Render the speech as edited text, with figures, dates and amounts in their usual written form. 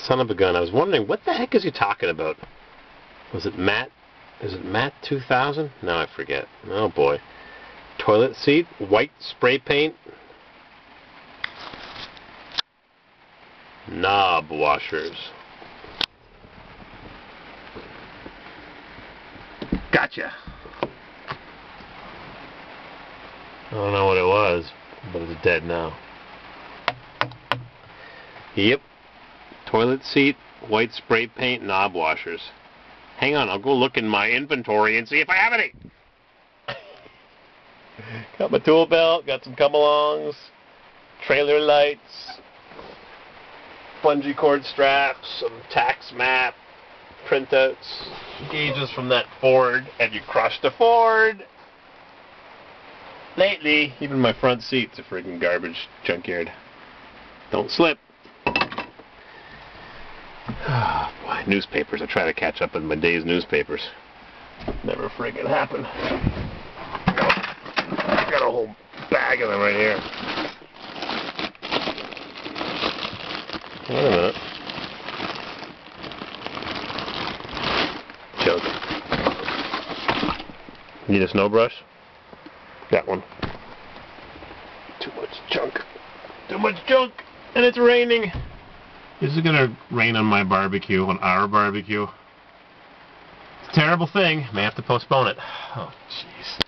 Son of a gun. I was wondering, what the heck is he talking about? Was it Matt? Is it Matt 2000? No, I forget. Oh boy. Toilet seat, white spray paint, knob washers. Gotcha. I don't know what it was, but it's dead now. Yep. Toilet seat, white spray paint, knob washers. Hang on, I'll go look in my inventory and see if I have any. Got my tool belt, got some come-alongs, trailer lights, bungee cord straps, some tax map, printouts, gauges from that Ford. Have you crushed a Ford? Lately, even my front seat's a friggin' garbage junkyard. Don't slip. Oh, boy, newspapers. I try to catch up with my day's newspapers. Never friggin' happen. I got a whole bag of them right here. Wait a minute. Junk. Need a snow brush? Got one. Too much junk. Too much junk! And it's raining! This is gonna rain on my barbecue, on our barbecue. It's a terrible thing. May have to postpone it. Oh, jeez.